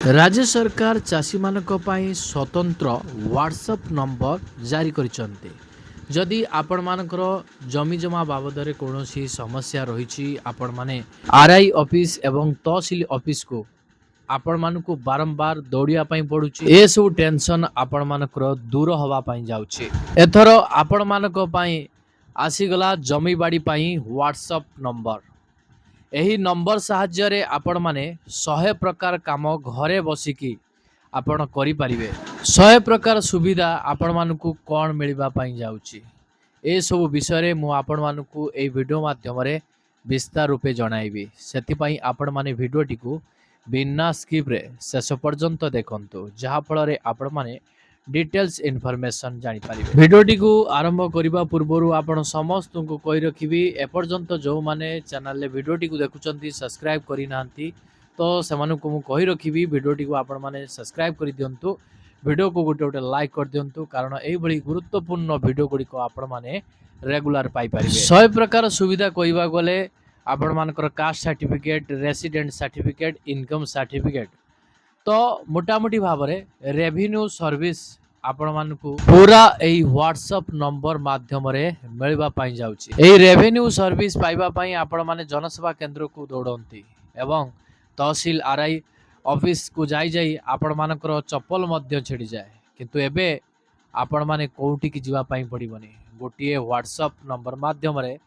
राज्य सरकार चाषी मानक पई स्वतंत्र व्हाट्सएप नंबर जारी करिसंते। जदि आपण मानकर जमी जमा बाबद कौन समस्या रही आपण माने आरआई ऑफिस एवं तहसील ऑफिस को आपण मानकु बारंबार दौड़िया पड़ुची। ए सब टेंशन आपण मानकर दूर हवा पई जाउची। एथर आपण मानक पई आसीगला जमी बाड़ी पई व्हाट्सएप नंबर। यही नंबर साहाय्य आपण माने 100 प्रकार काम घरे बसिकी आपण करि परिबे। 100 प्रकार सुविधा आपण मानकु कोन मिलबा पई जाउची। ए सब विषय रे मु आपण मानकु ए वीडियो माध्यम रे विस्तार रूपे जणाइबी। सेति पई आपण माने वीडियो टिकु बिना स्किप रे शेष पर्यंत देखंतु, जहा फल रे आपण माने डिटेल्स इनफॉरमेशन जानि पारिबे। वीडियोटी को आरंभ करबा पूर्वरु आपण समस्त को कहि रखिबी एपर्यंत जो माने चैनल ले वीडियोटी को देखुचंती सब्सक्राइब करि नांती तो सेमानु को मु कहि रखिबी वीडियोटी को आपण माने सब्सक्राइब करि दियंतु। वीडियो को गोटे गोटे लाइक कर दियंतु, कारण एई भली गुरुत्वपूर्ण वीडियो गुडी को आपण माने रेगुलर पाई परिबे। 100 प्रकार सुविधा कहिबा गले आपण मानकर caste certificate, resident certificate, income certificate तो मोटामोटी भाव में रेवेन्यू सर्विस आपण मानकु पूरा एई व्हाट्सएप नंबर माध्यम रे मिलबा पाई जाउची। एई रेवेन्यू सर्विस पाइबा पाई आपण माने जनसेवा केंद्र को दौड़ंती एवं तहसील आरआई ऑफिस को जाई जाई आपण मानकर चप्पल मध्य छिड़ी जाए, किंतु एबे आपण माने कोउठी की जीवा पाई पड़िबनी। गोटिए व्हाट्सएप नंबर माध्यम रे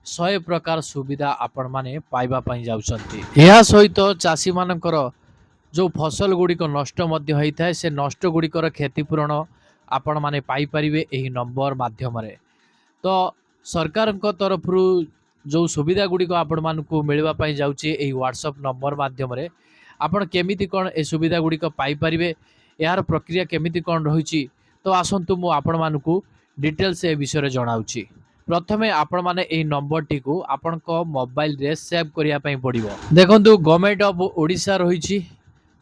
100 प्रकार सुविधा आपण माने पाइबा पाई जाउछंती। एहा सहित चासी मानकर जो फसल गुड़िक नष्ट होता है से नष्ट गुड़िकर क्षतिपूरण आपण माने पाई परिबे एही नंबर माध्यम रे। तो सरकार को तरफ जो सुविधा गुड़िक आपण मानकु मिलबा पाई जाउची एही व्हाट्सएप नंबर माध्यम रे आपण केमिति कोन ए सुविधा गुड़िक पाई परिबे, यार प्रक्रिया केमिति कोन रहिची तो आसंतु मु आपण मानकु डिटेल्स ए विषय रे जणाउची। प्रथमे आपण माने एही नंबर टी को आपण को मोबाइल रे सेव करिया पई पड़िबो। देखंतु गवर्नमेंट ऑफ ओडिशा रहिची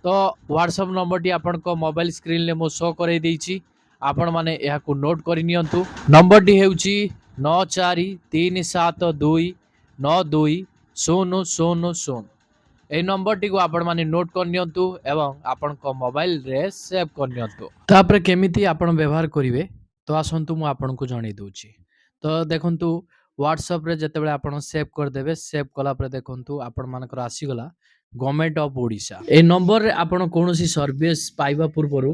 तो व्हाट्सएप नंबर टी आपण को मोबाइल स्क्रीन ले मो शो करे देइची। आपण माने एहा को नोट करि नियंतु। नंबर टी हेउची 9437292000। ए नंबर टी को आपण माने नोट कर नियंतु एवं आपण को मोबाइल रे सेव कर नियंतु। तापर केमिति आपण व्यवहार करिवे तो आसंतु मु आपण को जणाई दोची। तो देखंतु व्हाट्सएप रे जतेबेले आपण सेव कर देबे, सेव कला पर देखंतु आपण मानकर आसी गला government of Odisha. A number रे आपण कोनोसी सर्विस पाइबा पूर्वरु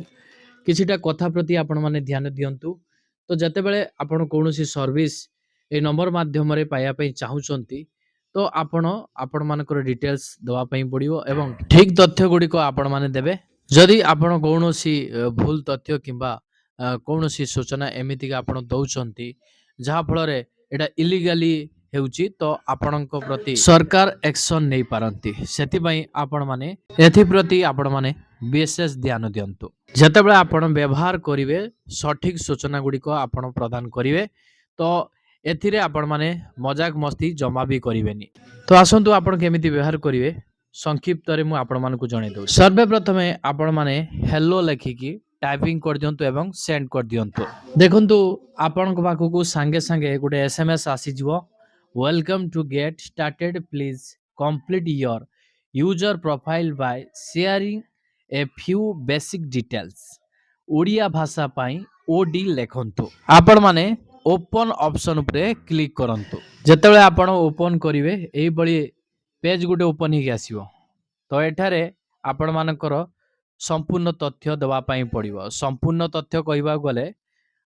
किछिटा कथा प्रति आपण माने ध्यान दियंतु। तो जतेबेले आपण कोनोसी सर्विस ए नंबर माध्यम रे पाया पई चाहुचंती तो आपण मानकर डिटेल्स दवा पई पड़िबो एवं ठीक तथ्य गुडी को आपण माने देबे। जदि आपण कोनोसी भूल तथ्य किंबा कोनोसी सूचना एमिति का आपण दउचंती जहा फल रे एटा इलीगली हेउची तो आपणक प्रति सरकार एक्शन नहीं पारंती। सेति पई आपण माने एथि प्रति आपण माने विशेष ध्यान दियंतु। जतेबेले आपण व्यवहार करिवे सठिक सूचना गुडी को आपण प्रदान करिवे तो एथिरे आपण माने मजाक मस्ती जमा भी करिवेनी। तो आसंतु आपण केमिति व्यवहार करिवे संक्षिप्त रे मु आपण मानकु जणाई दउ। सर्वप्रथमे आपण माने हेलो लिखिकी टाइपिंग कर दियंतु एवं सेंड कर दियंतु। देखंतु आपनक पाखकु संगे संगे गोटे एसएमएस आसी जिवो। Welcome to get started, please complete your user profile by sharing a few basic details. Odia भाषा पाई ओडी लेखंतु। आपण माने ओपन ऑप्शन उपरे क्लिक करंतु। जेतेबेले आपण ओपन करिवे एई बळी पेज गुटे ओपन ही आसीबो। तो एठारे आपण मानकर संपूर्ण तथ्य दवा पाई पड़िबो। संपूर्ण तथ्य कहिबा गले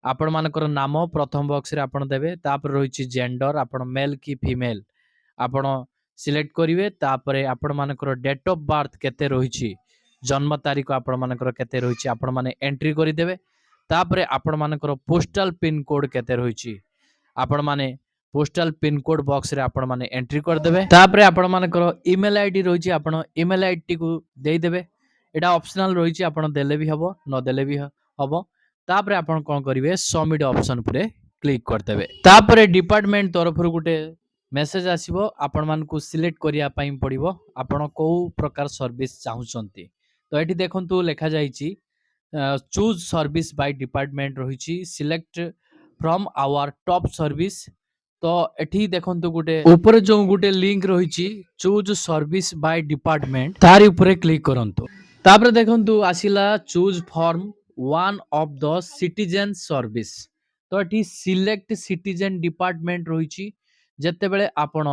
आपण मानकर नाम प्रथम बॉक्स रे आपण देबे, तापर रहिछि जेंडर आपण मेल की फीमेल आपण सिलेक्ट करिवे, तापर आपण मानकर डेट ऑफ बर्थ केते रहिछि, जन्म तारीख आपण मानकर केते रहिछि आपण माने एंट्री करि देबे। तापर आपण मानकर पोस्टल पिन कोड केते रहिछि आपण माने पोस्टल पिन कोड बॉक्स रे आपण माने एंट्री कर देबे। तापर आपण मानकर ईमेल आईडी रहिछि आपण ईमेल आईडी को देई देबे। एटा ऑप्शनल रहिछि आपण देले भी हबो न देले भी हबो। तापर आपण कोन करिवे सबमिट ऑप्शन पर क्लिक कर देबे। तापर डिपार्टमेंट तरफ रु गुटे मेसेज आसीबो, आपण मान को सिलेक्ट करिया पई पड़िबो आपण को प्रकार सर्विस चाहुचंती। तो एठी देखंतु लेखा जाईछि चूज सर्विस बाय डिपार्टमेंट रहिछि, select from our top service. तो एठी देखंतु गुटे ऊपर जो गुटे लिंक रहिछि चूज सर्विस बाय डिपार्टमेंट तारि ऊपर क्लिक करंतु। ତାପରେ ଦେଖନ୍ତୁ ଆସିଲା choose form one of the citizen service. ତ ଏଠି ସିଲେକ୍ଟ ସିଟିଜେନ୍ ଡିପାର୍ଟମେଣ୍ଟ ରହିଛି। ଯେତେବେଳେ ଆପଣ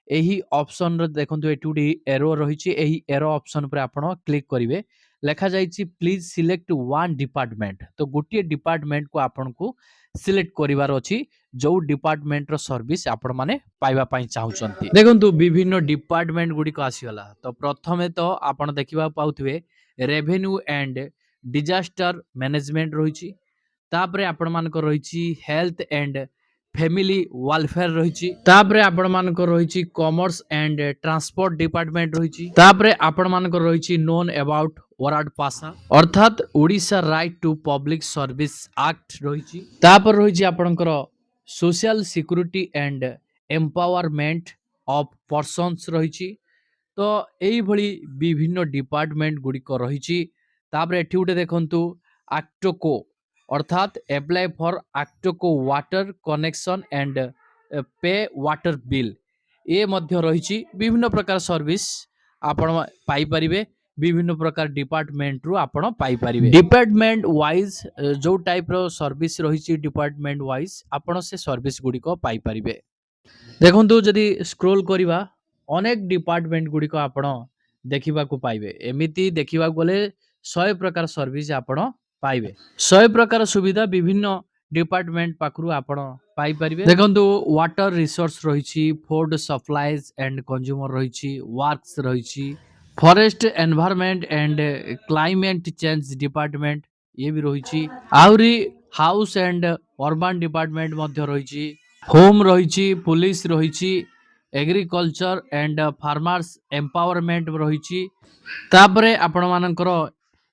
ଏହି ଅପସନରେ ଦେଖନ୍ତୁ ଏଠି ଗୋଟେ ଏରୋ ରହିଛି, ଏହି ଏରୋ ଅପସନ ଉପରେ ଆପଣ କ୍ଲିକ୍ କରିବେ। ଲେଖାଯାଇଛି ପ୍ଲିଜ୍ ସିଲେକ୍ଟ ୱାନ୍ ଡିପାର୍ଟମେଣ୍ଟ। ତ ଗୋଟିଏ ଡିପାର୍ଟମେଣ୍ଟକୁ ଆପଣଙ୍କୁ ସିଲେକ୍ଟ କରିବାର ଅଛି, ଯୋଉ ଡିପାର୍ଟମେଣ୍ଟର ସର୍ଭିସ୍ ଆପଣମାନେ ପାଇବା ପାଇଁ ଚାହୁଁଛନ୍ତି। ଦେଖନ୍ତୁ ବିଭିନ୍ନ ଡିପାର୍ଟମେଣ୍ଟ ଗୁଡ଼ିକ ଆସିଗଲା। ତ ପ୍ରଥମେ ତ ଆପଣ ଦେଖିବାକୁ ପାଉଥିବେ ରେଭେନ୍ୟୁ ଆଣ୍ଡ ଡିଜାଷ୍ଟର ମ୍ୟାନେଜମେଣ୍ଟ ରହିଛି। ତାପରେ ଆପଣମାନଙ୍କର ରହିଛି ହେଲ୍ଥ ଆଣ୍ଡ ଫ୍ୟାମିଲି ୱେଲଫେୟାର ରହିଛି। ତାପରେ ଆପଣମାନଙ୍କର ରହିଛି କମର୍ସ ଆଣ୍ଡ ଟ୍ରାନ୍ସପୋର୍ଟ ଡିପାର୍ଟମେଣ୍ଟ ରହିଛି। ତାପରେ ଆପଣମାନଙ୍କର ରହିଛି ନୋନ୍ ଆବାଉଟ୍ ଓରାଡ ପାସା ଅର୍ଥାତ୍ Odisha right to public service act ରହିଛି। ତାପରେ ରହିଛି ଆପଣଙ୍କର social security and empowerment of persons ରହିଛି। ତ ଏଇଭଳି ବିଭିନ୍ନ ଡିପାର୍ଟମେଣ୍ଟ ଗୁଡ଼ିକ ରହିଛି। ତାପରେ ଏଠି ଗୋଟେ ଦେଖନ୍ତୁ ଆକ୍ଟୋକୋ ଅର୍ଥାତ୍ ଆପ୍ଲାଏ ଫର୍ ଆକ୍ଟୋକୋ water connection and pay water bill, ଏ ମଧ୍ୟ ରହିଛି। ବିଭିନ୍ନ ପ୍ରକାର ସର୍ଭିସ୍ ଆପଣ ପାଇପାରିବେ, ବିଭିନ୍ନ ପ୍ରକାର ଡିପାର୍ଟମେଣ୍ଟରୁ ଆପଣ ପାଇପାରିବେ। ଡିପାର୍ଟମେଣ୍ଟ ୱାଇଜ୍ ଯୋଉ ଟାଇପ୍ର ସର୍ଭିସ୍ ରହିଛି ଡିପାର୍ଟମେଣ୍ଟ ୱାଇଜ୍ ଆପଣ ସେ ସର୍ଭିସ୍ ଗୁଡ଼ିକ ପାଇପାରିବେ। ଦେଖନ୍ତୁ ଯଦି ସ୍କ୍ରୋଲ କରିବା ଅନେକ ଡିପାର୍ଟମେଣ୍ଟ ଗୁଡ଼ିକ ଆପଣ ଦେଖିବାକୁ ପାଇବେ। ଏମିତି ଦେଖିବାକୁ ଗଲେ 100 ପ୍ରକାର ସର୍ଭିସ୍ ଆପଣ ପାଇବେ। 100 ପ୍ରକାର ସୁବିଧା ବିଭିନ୍ନ ଡିପାର୍ଟମେଣ୍ଟ ପାଖରୁ ଆପଣ ପାଇପାରିବେ। ଦେଖନ୍ତୁ ୱାଟର ରିସୋର୍ସ ରହିଛି, ଫୁଡ ସପ୍ଲାଇଜ ଆଣ୍ଡ କନଜ୍ୟୁମର ରହିଛି, ୱାର୍କସ ରହିଛି, forest environment and climate change department ଇଏ ବି ରହିଛି। ଆହୁରି ହାଉସ ଆଣ୍ଡ ଅର୍ବାନ ଡିପାର୍ଟମେଣ୍ଟ ମଧ୍ୟ ରହିଛି, ହୋମ ରହିଛି, ପୁଲିସ ରହିଛି, ଏଗ୍ରିକଲଚର ଆଣ୍ଡ ଫାର୍ମର୍ସ ଏମ୍ପାୱରମେଣ୍ଟ ରହିଛି। ତାପରେ ଆପଣମାନଙ୍କର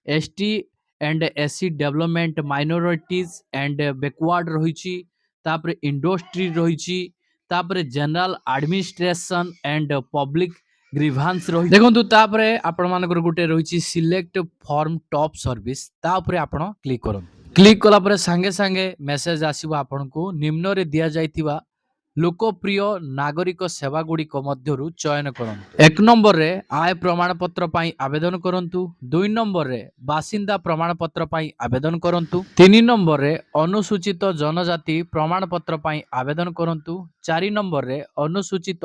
ST and SC development minorities and backward ରହିଛି। ତାପରେ ଇଣ୍ଡଷ୍ଟ୍ରି ରହିଛି। ତାପରେ general administration and public grievance ରହିଛି। ଦେଖନ୍ତୁ ତାପରେ ଆପଣମାନଙ୍କର ଗୋଟେ ରହିଛି ସିଲେକ୍ଟ ଫର୍ମ ଟପ୍ ସର୍ଭିସ୍, ତା ଉପରେ ଆପଣ କ୍ଲିକ୍ କରନ୍ତୁ। କ୍ଲିକ୍ କଲା ପରେ ସାଙ୍ଗେ ସାଙ୍ଗେ ମେସେଜ ଆସିବ ଆପଣଙ୍କୁ ନିମ୍ନରେ ଦିଆଯାଇଥିବା ଲୋକପ୍ରିୟ ନାଗରିକ ସେବା ଗୁଡ଼ିକ ମଧ୍ୟରୁ ଚୟନ କରନ୍ତୁ। 1 ନମ୍ବରରେ ଆୟ ପ୍ରମାଣପତ୍ର ପାଇଁ ଆବେଦନ କରନ୍ତୁ। 2 ନମ୍ବରରେ ବାସିନ୍ଦା ପ୍ରମାଣପତ୍ର ପାଇଁ ଆବେଦନ କରନ୍ତୁ। 3 ନମ୍ବରରେ ଅନୁସୂଚିତ ଜନଜାତି ପ୍ରମାଣପତ୍ର ପାଇଁ ଆବେଦନ କରନ୍ତୁ। 4 ନମ୍ବରରେ ଅନୁସୂଚିତ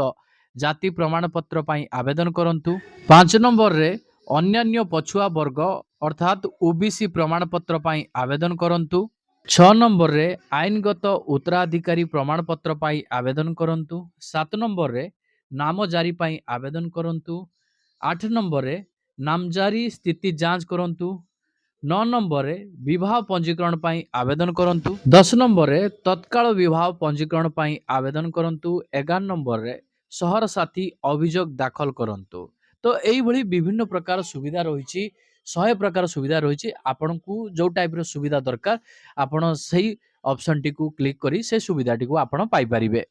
ଜାତି ପ୍ରମାଣପତ୍ର ପାଇଁ ଆବେଦନ କରନ୍ତୁ। 5 ନମ୍ବରରେ ଅନ୍ୟାନ୍ୟ ପଛୁଆ ବର୍ଗ ଅର୍ଥାତ୍ ଓବିସି ପ୍ରମାଣପତ୍ର ପାଇଁ ଆବେଦନ କରନ୍ତୁ। 6 ନମ୍ବରରେ ଆଇନଗତ ଉତ୍ତରାଧିକାରୀ ପ୍ରମାଣପତ୍ର ପାଇଁ ଆବେଦନ କରନ୍ତୁ। 7 ନମ୍ବରରେ ନାମଜାରି ପାଇଁ ଆବେଦନ କରନ୍ତୁ। 8 ନମ୍ବରରେ ନାମଜାରି ସ୍ଥିତି ଯାଞ୍ଚ କରନ୍ତୁ। 9 ନମ୍ବରରେ ବିବାହ ପଞ୍ଜୀକରଣ ପାଇଁ ଆବେଦନ କରନ୍ତୁ। 10 ନମ୍ବରରେ ତତ୍କାଳ ବିବାହ ପଞ୍ଜୀକରଣ ପାଇଁ ଆବେଦନ କରନ୍ତୁ। 11 ନମ୍ବରରେ ସହର ସାଥୀ ଅଭିଯୋଗ ଦାଖଲ କରନ୍ତୁ। ତ ଏଇଭଳି ବିଭିନ୍ନ ପ୍ରକାର ସୁବିଧା ରହିଛି, 100 ପ୍ରକାର ସୁବିଧା ରହିଛି। ଆପଣଙ୍କୁ ଯୋଉ ଟାଇପର ସୁବିଧା ଦରକାର ଆପଣ ସେଇ ଅପସନଟିକୁ କ୍ଲିକ୍ କରି ସେ ସୁବିଧାଟିକୁ ଆପଣ ପାଇପାରିବେ।